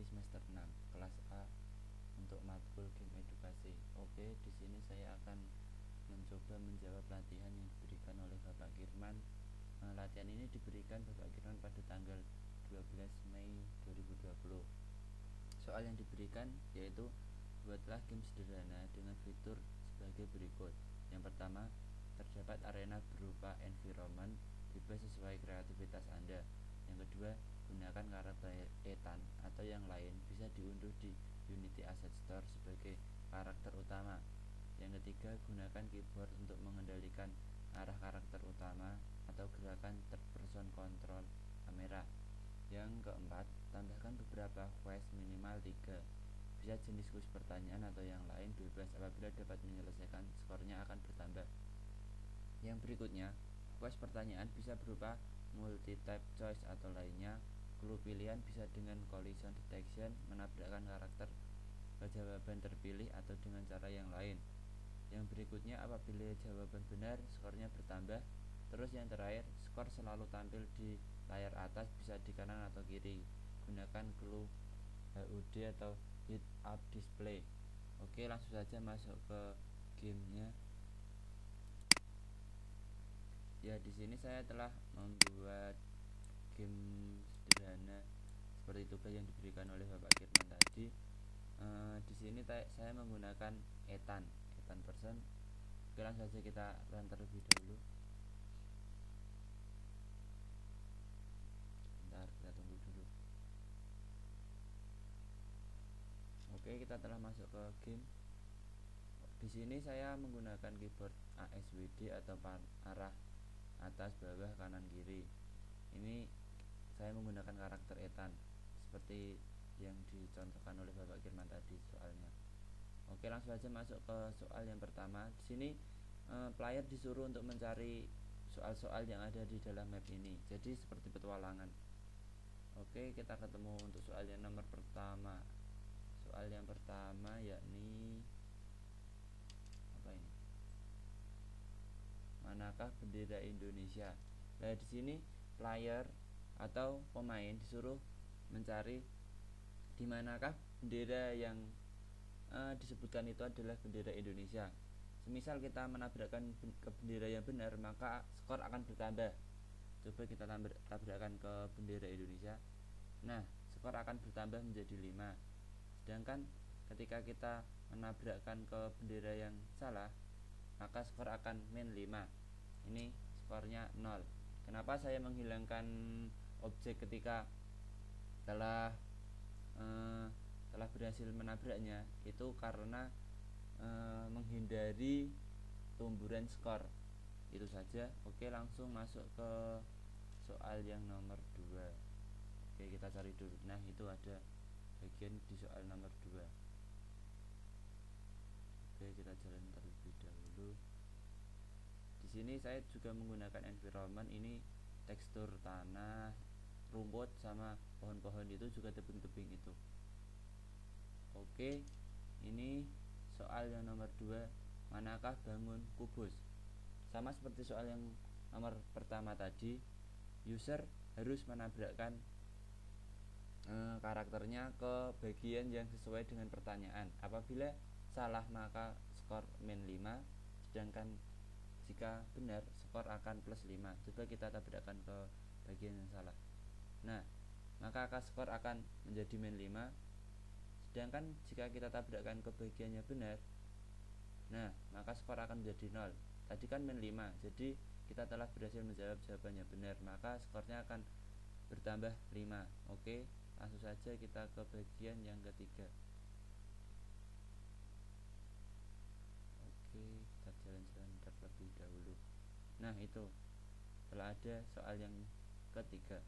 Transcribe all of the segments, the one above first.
semester 6 kelas A untuk matkul game edukasi. Oke, di sini saya akan mencoba menjawab latihan yang diberikan oleh Bapak Kirman. Latihan ini diberikan Bapak Kirman pada tanggal 12 Mei 2020. Soal yang diberikan yaitu buatlah game sederhana dengan fitur sebagai berikut. Yang pertama, terdapat arena berupa environment, bebas sesuai kreativitas Anda. Yang kedua, gunakan karakter Ethan atau yang lain bisa diunduh di Unity Asset Store sebagai karakter utama. Yang ketiga, gunakan keyboard untuk mengendalikan arah karakter utama atau gerakan third person control kamera. Yang keempat, tambahkan beberapa quest minimal 3. Bisa jenis kuis pertanyaan atau yang lain, bebas. Apabila dapat menyelesaikan, skornya akan bertambah. Yang berikutnya, quest pertanyaan bisa berupa multi-type choice atau lainnya. Clue pilihan bisa dengan collision detection, menabrakkan karakter ke jawaban terpilih atau dengan cara yang lain. Yang berikutnya, apabila jawaban benar, skornya bertambah. Terus yang terakhir, skor selalu tampil di layar atas, bisa di kanan atau kiri. Gunakan clue HUD atau head up display. Oke, langsung saja masuk ke gamenya. Ya, di sini saya telah membuat game sederhana seperti tugas yang diberikan oleh Bapak Kirman tadi. Di sini saya menggunakan Ethan person. Oke, langsung saja kita run terlebih dahulu. Bentar, kita tunggu dulu. Oke, kita telah masuk ke game. Di sini saya menggunakan keyboard ASWD atau arah atas, bawah, kanan, kiri. Ini saya menggunakan karakter Ethan seperti yang dicontohkan oleh Bapak Kirman tadi soalnya. Oke, langsung saja masuk ke soal yang pertama. Di sini player disuruh untuk mencari soal-soal yang ada di dalam map ini. Jadi seperti petualangan. Oke, kita ketemu untuk soal yang nomor pertama. Soal yang pertama yakni apa ini? Manakah bendera Indonesia? Nah, di sini player atau pemain disuruh mencari di manakah bendera yang disebutkan itu adalah bendera Indonesia. Semisal kita menabrakkan ke bendera yang benar, maka skor akan bertambah. Coba kita tabrakkan ke bendera Indonesia. Nah, skor akan bertambah menjadi 5. Sedangkan ketika kita menabrakkan ke bendera yang salah, maka skor akan min 5. Ini skornya 0. Kenapa saya menghilangkan objek ketika telah berhasil menabraknya? Itu karena menghindari tumburan skor. Itu saja. Oke, langsung masuk ke soal yang nomor 2. Oke, kita cari dulu. Nah, itu ada bagian di soal nomor 2. Oke, kita jalan terlebih dahulu. Di sini saya juga menggunakan environment. Ini tekstur tanah, rumput sama pohon-pohon itu juga tebing-tebing itu. Oke, ini soal yang nomor 2, manakah bangun kubus? Sama seperti soal yang nomor pertama tadi, user harus menabrakkan karakternya ke bagian yang sesuai dengan pertanyaan. Apabila salah maka skor min 5, sedangkan jika benar skor akan plus 5. Coba kita tabrakkan ke bagian yang salah. Nah, maka skor akan menjadi min 5. Sedangkan jika kita tabrakkan ke bagiannya benar, nah maka skor akan menjadi 0. Tadi kan min 5, jadi kita telah berhasil menjawab jawabannya benar, maka skornya akan bertambah 5. Oke, langsung saja kita ke bagian yang ketiga. Oke, kita jalan-jalan terlebih dahulu. Nah, itu telah ada soal yang ketiga.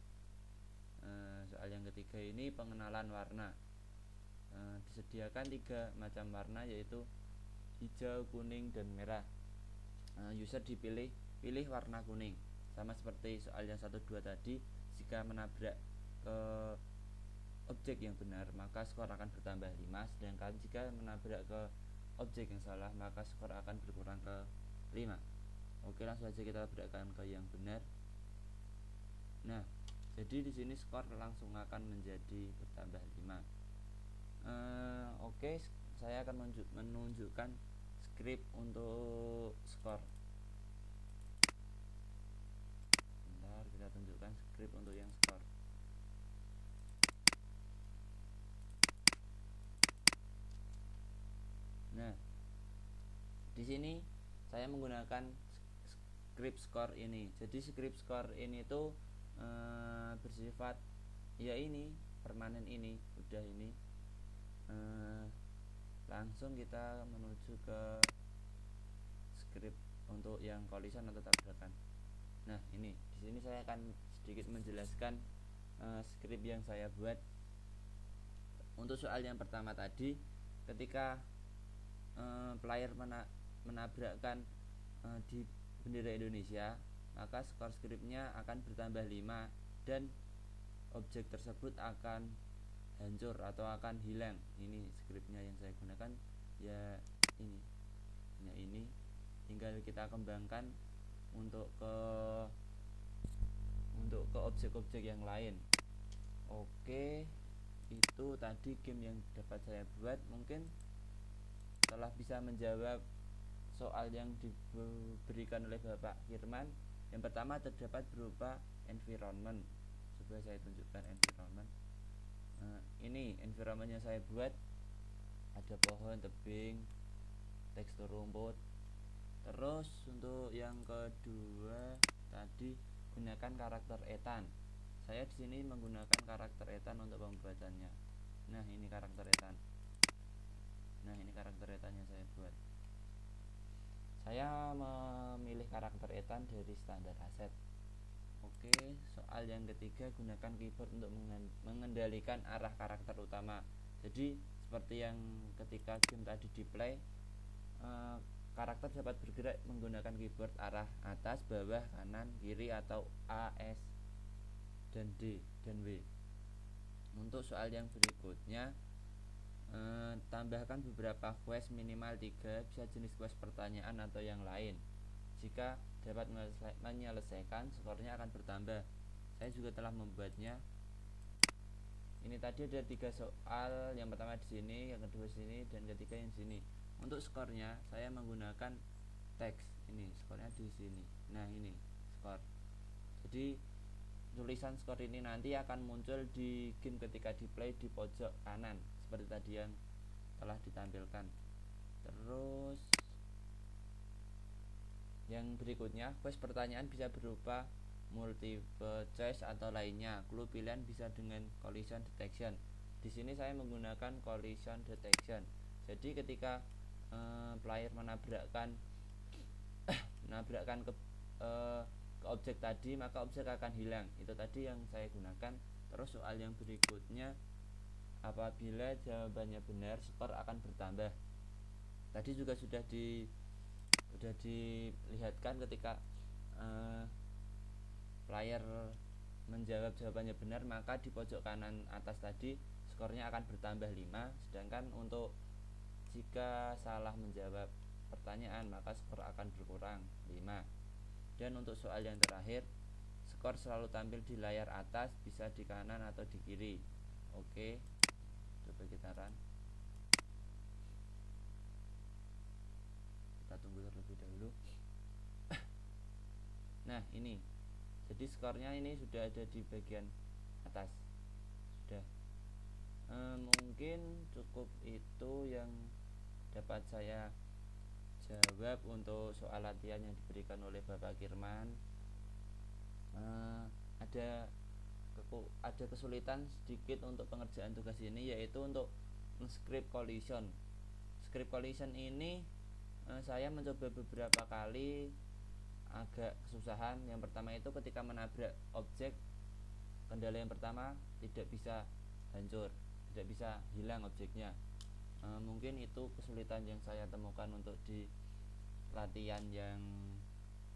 Soal yang ketiga ini pengenalan warna. Disediakan 3 macam warna, yaitu hijau, kuning, dan merah. User pilih warna kuning. Sama seperti soal yang 1, 2 tadi, jika menabrak ke objek yang benar maka skor akan bertambah 5, sedangkan jika menabrak ke objek yang salah maka skor akan berkurang ke 5. Oke, langsung saja kita tabrakkan ke yang benar. Nah, jadi di sini skor langsung akan menjadi bertambah 5. Oke, saya akan menunjukkan script untuk skor. Bentar, kita tunjukkan script untuk yang skor. Nah, di sini saya menggunakan script skor ini. Jadi script skor ini tuh bersifat ya ini permanen, ini udah ini. Langsung kita menuju ke script untuk yang collision atau tabrakan. Nah, ini di sini saya akan sedikit menjelaskan script yang saya buat. Untuk soal yang pertama tadi, ketika player menabrakkan di bendera Indonesia, maka skor scriptnya akan bertambah 5 dan objek tersebut akan hancur atau akan hilang. Ini scriptnya yang saya gunakan ya ini. Nah, ini tinggal kita kembangkan untuk ke objek-objek yang lain. Oke, itu tadi game yang dapat saya buat. Mungkin telah bisa menjawab soal yang diberikan oleh Bapak Firman. Yang pertama terdapat berupa environment. Coba saya tunjukkan environment. Ini environment yang saya buat, ada pohon, tebing, tekstur rumput. Terus untuk yang kedua tadi gunakan karakter Ethan. Saya di sini menggunakan karakter Ethan untuk pembuatannya. Nah, ini karakter Ethan. Nah, ini karakter Ethan yang saya buat. Saya memilih karakter Ethan dari standar aset. Oke, soal yang ketiga, gunakan keyboard untuk mengendalikan arah karakter utama. Jadi seperti yang ketika game tadi di play, karakter dapat bergerak menggunakan keyboard arah atas, bawah, kanan, kiri, atau A, S, dan D dan W. Untuk soal yang berikutnya, tambahkan beberapa quest minimal 3, bisa jenis quest pertanyaan atau yang lain. Jika dapat menyelesaikan, skornya akan bertambah. Saya juga telah membuatnya. Ini tadi ada 3 soal, yang pertama di sini, yang kedua di sini, dan ketiga yang di sini. Untuk skornya saya menggunakan teks. Ini skornya di sini. Nah, ini skor. Jadi tulisan skor ini nanti akan muncul di game ketika di play di pojok kanan seperti tadi yang telah ditampilkan. Terus yang berikutnya, quest pertanyaan bisa berupa multiple choice atau lainnya. Clue pilihan bisa dengan collision detection. Di sini saya menggunakan collision detection. Jadi ketika player menabrakkan ke objek tadi, maka objek akan hilang. Itu tadi yang saya gunakan. Terus soal yang berikutnya, apabila jawabannya benar, skor akan bertambah. Tadi juga sudah dilihatkan ketika player menjawab jawabannya benar, maka di pojok kanan atas tadi skornya akan bertambah 5. Sedangkan untuk jika salah menjawab pertanyaan, maka skor akan berkurang 5. Dan untuk soal yang terakhir, skor selalu tampil di layar atas, bisa di kanan atau di kiri. Oke, coba kita run. Kita tunggu terlebih dahulu. Nah, ini jadi skornya ini sudah ada di bagian atas. Sudah. Mungkin cukup itu yang dapat saya jawab untuk soal latihan yang diberikan oleh Bapak Kirman. Ada kesulitan sedikit untuk pengerjaan tugas ini, yaitu untuk script collision. Script collision ini saya mencoba beberapa kali, agak kesusahan. Yang pertama itu ketika menabrak objek, kendala yang pertama tidak bisa hancur, tidak bisa hilang objeknya. Mungkin itu kesulitan yang saya temukan untuk di latihan yang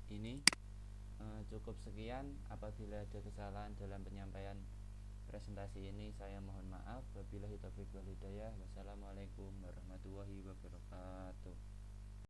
ini. Cukup sekian. Apabila ada kesalahan dalam penyampaian presentasi ini, saya mohon maaf. Wabillahi taufiq wal hidayah. Wassalamualaikum warahmatullahi wabarakatuh.